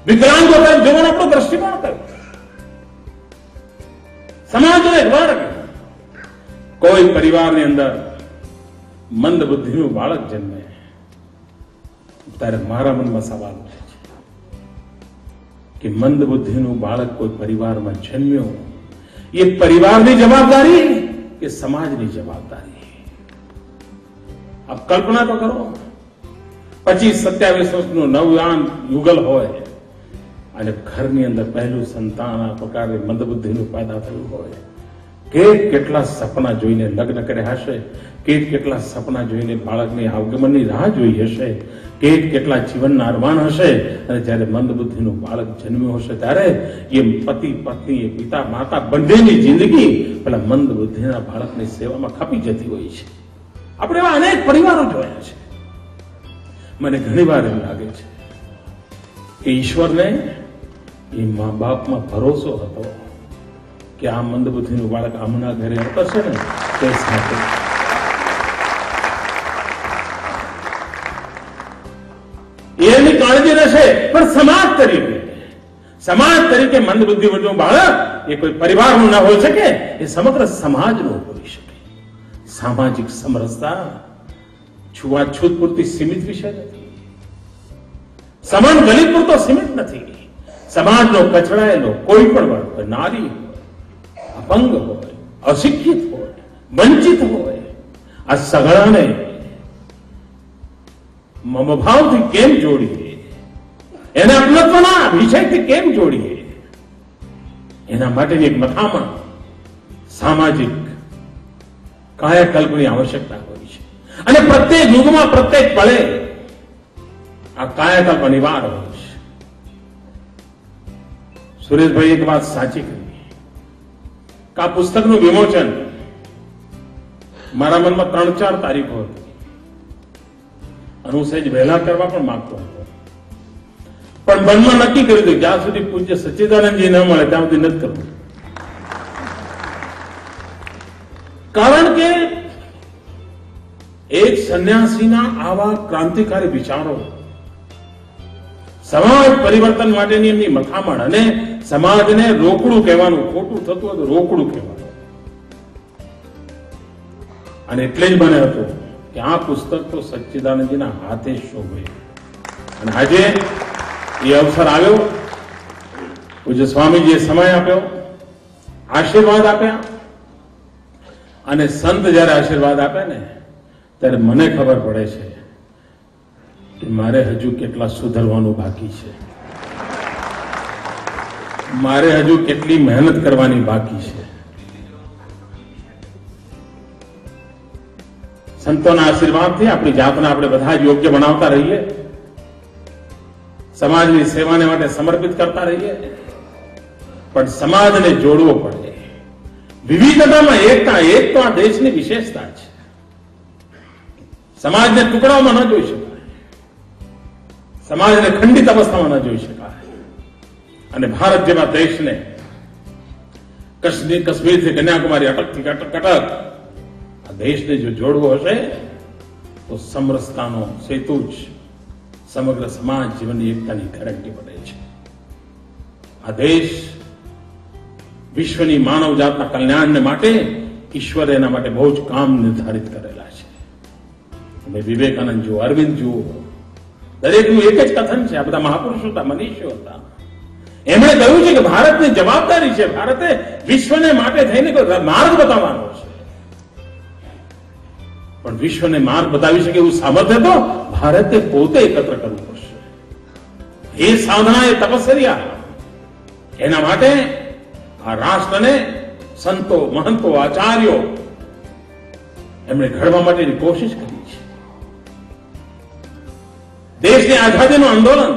વિકલાંગો તરફ જોવાનો આપણો દ્રષ્ટિકોણ કયો? સમાજનો એક વર્ગ. કોઈ પરિવારની અંદર મંદ બુદ્ધિનું બાળક જન્મે ત્યારે મારા મનમાં સવાલ ઉઠે છે કે મંદ બુદ્ધિનું બાળક કોઈ પરિવારમાં જન્મ્યો, એ પરિવારની જવાબદારી કે સમાજની જવાબદારી? આપ કલ્પના તો કરો, 25-27 વર્ષનું નવયાન યુગલ હોય અને ઘરની અંદર પહેલું સંતાન આ પ્રકારે મંદબુદ્ધિનું પેદા થયું હોય, કેટલા સપના જોઈને લગ્ન કર્યા હશે, કેટલા સપના જોઈને બાળકની આગમનની રાહ જોઈ હશે, કેટલા જીવનના અરમાન હશે, અને જ્યારે મંદબુદ્ધિનું બાળક જન્મ્યું હશે ત્યારે એ પતિ પત્ની, એ પિતા માતા બંનેની જિંદગી પેલા મંદબુદ્ધિના બાળકની સેવામાં ખપી જતી હોય છે. આપણે એવા અનેક પરિવારો જોયા છે. મને ઘણીવાર એમ લાગે છે કે ઈશ્વરને એ મા બાપમાં ભરોસો હતો કે આ મંદબુદ્ધિનું બાળક આમના ઘરે આવશે ને તે સાથે એની કાળજી રહેશે. પણ સમાજ તરીકે મંદબુદ્ધિનું બાળક એ કોઈ પરિવારનું ના હોઈ શકે, એ સમગ્ર સમાજનું હોઈ શકે. સામાજિક સમરસતા છૂવાછૂત પૂરતી સીમિત વિષય નથી, સમાન ગલિત પૂરતો સીમિત નથી. સમાજનો કચડાયેલો કોઈ પણ વર્ગ હોય, નારી હોય, અપંગ હોય, અશિક્ષિત હોય, વંચિત હોય, આ સગળાને મમભાવથી કેમ જોડીએ, એને અપનત્વના વિષયથી કેમ જોડીએ, એના માટેની એક મથામણ સામાજિક કાયાકલ્પની આવશ્યકતા હોય છે. અને પ્રત્યેક યુગમાં પ્રત્યેક પળે આ કાયાકલ્પ અનિવાર્ય હોય છે. સુરેશભાઈ એક વાત સાચી કરી કે આ પુસ્તકનું વિમોચન મારા મનમાં 3-4 તારીખો હતી અને હું સહેજ વહેલા કરવા પણ માંગતો હતો, પણ મનમાં નક્કી કર્યું હતું જ્યાં સુધી પૂજ્ય સચ્ચિદાનંદજી ન મળે ત્યાં સુધી નથી કરવું. કારણ કે એક સંન્યાસીના આવા ક્રાંતિકારી વિચારો, સમાજ પરિવર્તન માટેની એમની મથામણ, અને સમાજને રોકડું કહેવાનું, ખોટું થતું હતું રોકડું કહેવાનું, અને એટલે જ મને હતું કે આ પુસ્તક તો સચ્ચિદાનંદજીના હાથે શોભે. અને આજે એ અવસર આવ્યો, પૂજ્ય સ્વામીજીએ સમય આપ્યો, આશીર્વાદ આપ્યા, અને સંત જયારે આશીર્વાદ આપે ને ત્યારે મને ખબર પડે છે કે મારે હજુ કેટલા સુધરવાનું બાકી છે, મારે હજુ કેટલી મહેનત કરવાની બાકી છે. સંતોના આશીર્વાદથી આપણી જાતને આપણે બધા જ યોગ્ય બનાવતા રહીએ, સમાજની સેવાને માટે સમર્પિત કરતા રહીએ, પણ સમાજને જોડવો પડે. વિવિધતામાં એકતા, એક તો આ દેશની વિશેષતા છે. સમાજને ટુકડાઓમાં ન જોઈ શકાય, સમાજને ખંડિત અવસ્થામાં ન જોઈ શકાય. અને ભારત જેવા દેશને કાશ્મીરથી કન્યાકુમારી, અટકથી કટક આ દેશને જો જોડવો હશે તો સમરસતાનો સેતુ જ સમગ્ર સમાજ જીવનની એકતાની ગેરંટી બને છે. આ દેશ વિશ્વની માનવ જાતના કલ્યાણને માટે ઈશ્વરે એના માટે બહુ જ કામ નિર્ધારિત કરેલા છે. તમે વિવેકાનંદ જુઓ, અરવિંદ જુઓ, દરેકનું એક જ કથન છે. આ બધા મહાપુરુષો હતા, મનીષીઓ હતા. એમણે કહ્યું છે કે ભારતની જવાબદારી છે, ભારતે વિશ્વને માટે થઈને કોઈ માર્ગ બતાવવાનો છે, પણ વિશ્વને માર્ગ બતાવી શકે એવું સામર્થ્ય તો ભારતે પોતે એકત્ર કરવું પડશે. એ સાધના, એ તપસ્યા, એના માટે આ રાષ્ટ્રને સંતો, મહંતો, આચાર્યો એમણે ઘડવા માટેની કોશિશ કરી છે. દેશની આઝાદીનું આંદોલન,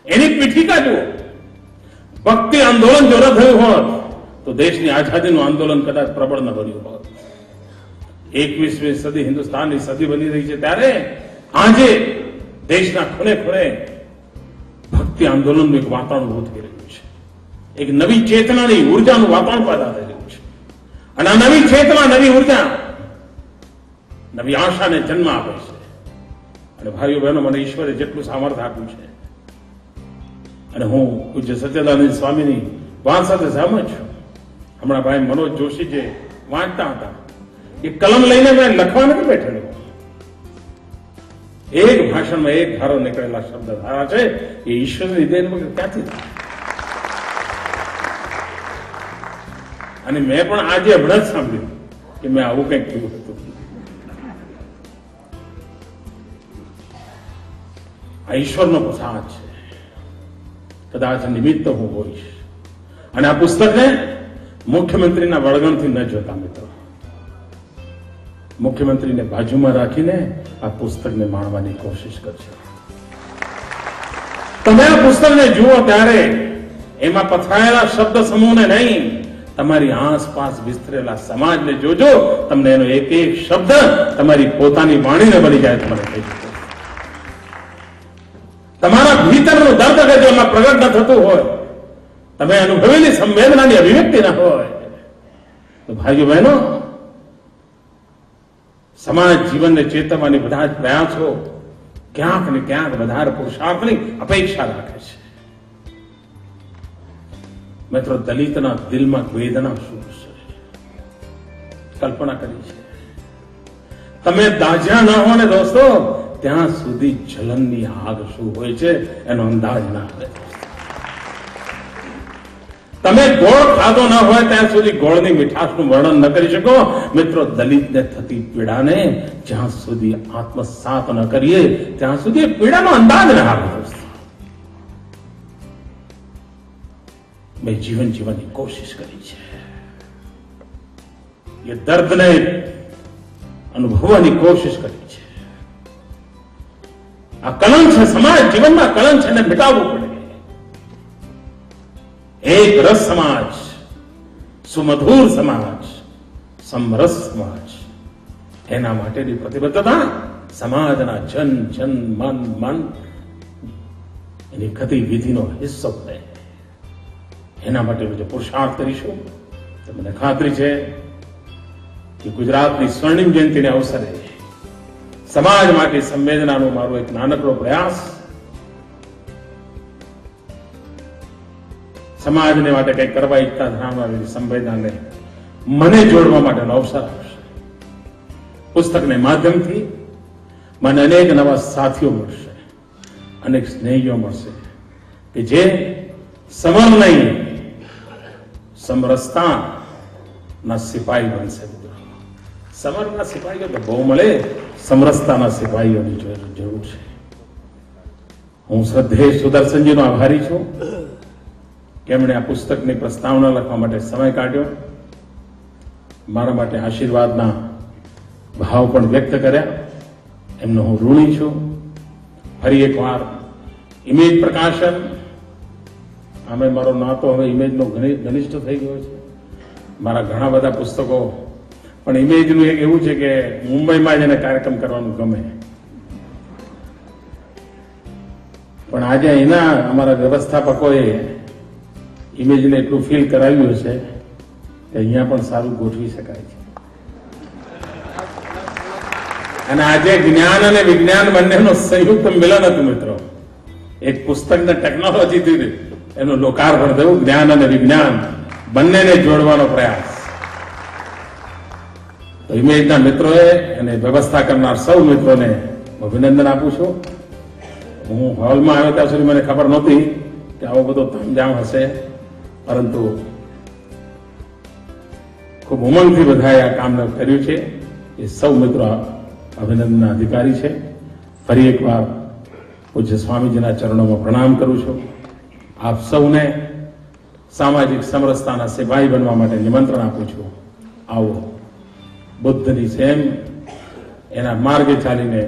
એની પીઠિકા જુઓ. ભક્તિ આંદોલન જો ન થયું હોત તો દેશની આઝાદીનું આંદોલન કદાચ પ્રબળ ન બન્યું હોત. 21મી સદી હિન્દુસ્તાનની સદી બની રહી છે ત્યારે આજે દેશના ખૂણે ખૂણે ભક્તિ આંદોલનનું એક વાતાવરણ ઉભું થઈ રહ્યું છે. એક નવી ચેતનાની ઉર્જાનું વાતાવરણ પેદા થઈ રહ્યું છે. અને આ નવી ચેતના, નવી ઉર્જા, નવી આશાને જન્મ આપે છે. અને ભાઈઓ બહેનો, મને ઈશ્વરે જેટલું સામર્થ્ય આપ્યું છે અને હું પૂજ્ય સત્યદાનંદ સ્વામીની વાત સાથે સહમત છું. હમણાં ભાઈ મનોજ જોશી જે વાંચતા હતા, એ કલમ લઈને મેં લખવા નથી બેઠેલો. એક ભાષણમાં એક ધારો નીકળેલા શબ્દ ધારા છે, એ ઈશ્વરની દેન વગર ક્યાંથી થાય? અને મેં પણ આજે હમણાં જ સાંભળ્યું કે મેં આવું કંઈક કહ્યું હતું. આ ઈશ્વરનો પ્રસાદ છે. કદાચ નિમિત્ત હું હોઈશ. અને આ પુસ્તકને મુખ્યમંત્રીના વળગણથી ન જોતા મિત્રો, મુખ્યમંત્રીને બાજુમાં રાખીને આ પુસ્તકને માણવાની કોશિશ કરજો. તમે આ પુસ્તકને જુઓ ત્યારે એમાં પથરાયેલા શબ્દ સમૂહને નહીં, તમારી આસપાસ વિસ્તરેલા સમાજને જોજો. તમને એનો એક એક શબ્દ તમારી પોતાની વાણીને બની જાય. તમારે કહી શકો તમારા ભીતરનું દર્દ કે જો એમાં પ્રગટ ન થતું હોય, તમે અનુભવેલી સંવેદનાની અભિવ્યક્તિ ન હોય, તો ભાઈઓ બહેનો, સમાજ જીવનને ચેતવવાની બધા જ પ્રયાસો ક્યાંક ને ક્યાંક વધારે પુરુષાર્થની અપેક્ષા રાખે છે. મિત્રો, દલિતના દિલમાં વેદના શું છે કલ્પના કરી છે. તમે દાઝ્યા ન હો ને દોસ્તો, ત્યાં સુધી જલનની આગ શું હોય છે એનો અંદાજ ના આવે. તમે ગોળ ખાધો ન હોય ત્યાં સુધી ગોળની મીઠાશનું વર્ણન ન કરી શકો. મિત્રો, દલિતને થતી પીડાને જ્યાં સુધી આત્મસાત ન કરીએ ત્યાં સુધી પીડાનો અંદાજ ન આવે. મેં જીવન જીવવાની કોશિશ કરી છે. એ દર્દને અનુભવવાની કોશિશ કરી છે. આ કલંક છે, સમાજ જીવનમાં કલંક છે, એને મિટાવવું પડે. એક રસ સમાજ, સુમધુર સમાજ, સમરસ સમાજ, એના માટેની પ્રતિબદ્ધતા સમાજના જન જન મન મન એની ગતિવિધિનો હિસ્સો બને. એના માટે જો પુરુષાર્થ કરીશું તો મને ખાતરી છે કે ગુજરાતની સ્વર્ણિમ જયંતિને અવસરે સમાજ માટે સંવેદનાનો મારો એક નાનકડો પ્રયાસ, સમાજને માટે કંઈક કરવા ઈચ્છતા ધરાવનારી સંવેદનાને મને જોડવા માટેનો અવસર આપશે. પુસ્તકને માધ્યમથી મને અનેક નવા સાથીઓ મળશે, અનેક સ્નેહીઓ મળશે કે જે સમર નહીં સમરસતાના સિપાહી બનશે. સમરના સિપાહીઓ તો બહુ મળે, સમરસતાના સિપાહીઓની જરૂર છે. હું શ્રદ્ધેય સુદર્શનજીનો આભારી છું કે એમણે આ પુસ્તકની પ્રસ્તાવના લખવા માટે સમય કાઢ્યો, મારા માટે આશીર્વાદના ભાવ પણ વ્યક્ત કર્યા. એમનો હું ઋણી છું. ફરી એકવાર ઇમેજ પ્રકાશન, આમે મારો નાતો હવે ઇમેજનો ઘનિષ્ઠ થઈ ગયો છે. મારા ઘણા બધા પુસ્તકો પણ ઇમેજનું એક એવું છે કે મુંબઈમાં જ એને કાર્યક્રમ કરવાનું ગમે, પણ આજે એના અમારા વ્યવસ્થાપકોએ ઇમેજને એટલું ફીલ કરાવ્યું છે કે અહીંયા પણ સારું ગોઠવી શકાય છે. અને આજે જ્ઞાન અને વિજ્ઞાન બંનેનો સંયુક્ત મિલન હતું મિત્રો. એક પુસ્તકને ટેકનોલોજીથી એનું લોકાર્પણ થયું, જ્ઞાન અને વિજ્ઞાન બંનેને જોડવાનો પ્રયાસ. તો ઇમેજના મિત્રોએ અને વ્યવસ્થા કરનાર સૌ મિત્રોને અભિનંદન આપું છું. હું હોલમાં આવ્યો ત્યાં સુધી મને ખબર નહોતી કે આવો બધો તામઝામ હશે, પરંતુ ખૂબ ઉમંગથી બધાએ આ કામ કર્યું છે. એ સૌ મિત્રો અભિનંદનના અધિકારી છે. ફરી એકવાર પૂજ્ય સ્વામીજીના ચરણોમાં પ્રણામ કરું છું. આપ સૌને સામાજિક સમરસતાના સિપાહી બનવા માટે નિમંત્રણ આપું છું. આવો બુદ્ધની જેમ એના માર્ગે ચાલીને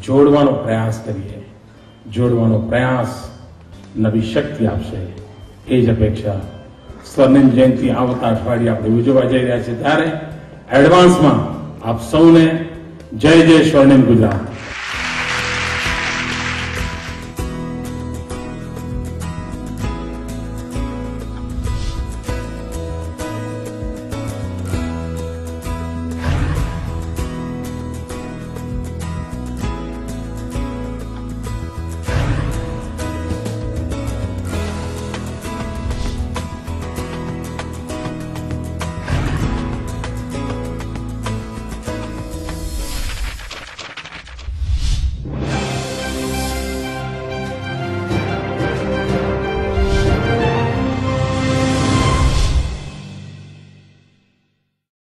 જોડવાનો પ્રયાસ કરીએ. જોડવાનો પ્રયાસ નવી શક્તિ આપશે, એ જ અપેક્ષા. સ્વર્ણિમ જયંતિ આવતા અઠવાડિયે આપણે ઉજવવા જઈ રહ્યા છીએ, ત્યારે એડવાન્સમાં આપ સૌને જય જય સ્વર્ણિમ ગુજરાત.